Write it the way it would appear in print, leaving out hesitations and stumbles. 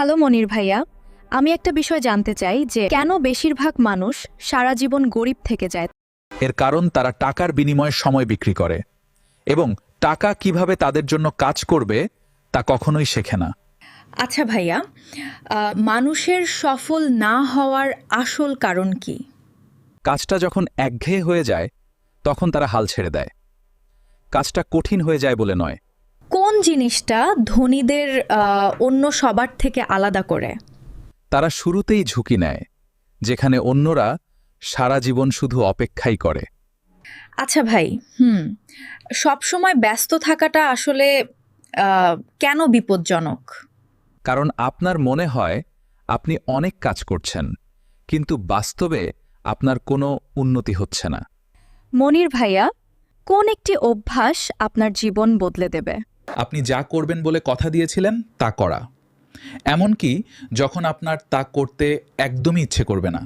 Hello মনির ভাইয়া, আমি একটা বিষয় জানতে চাই যে কেন বেশিরভাগ মানুষ সারা জীবন গরিব থেকে যায়। এর কারণ তারা টাকার বিনিময়ে সময় বিক্রি করে এবং টাকা কিভাবে তাদের জন্য কাজ করবে তা কখনোই শেখে না। আচ্ছা ভাইয়া, মানুষের সফল না হওয়ার আসল কারণ কি? কাজটা যখন একঘেয়ে হয়ে যায় তখন তারা হাল ছেড়ে দেয়। কাজটা কঠিন হয়ে যায় বলে নয়। কোন জিনিসটা ধনীদের অন্য সবার থেকে আলাদা করে? তারা শুরুতেই ঝুঁকি নেয়, যেখানে অন্যরা সারা জীবন শুধু অপেক্ষাই করে। আচ্ছা ভাই, সবসময় ব্যস্ত থাকাটা আসলে কেন বিপজ্জনক? কারণ আপনার মনে হয় আপনি অনেক কাজ করছেন, কিন্তু বাস্তবে আপনার কোনো উন্নতি হচ্ছে না। মনির ভাইয়া, কোন একটি অভ্যাস আপনার জীবন বদলে দেবে? আপনি যা করবেন বলে কথা দিয়েছিলেন তা করা, এমনকি যখন আপনার তা করতে একদমই ইচ্ছে করবে না।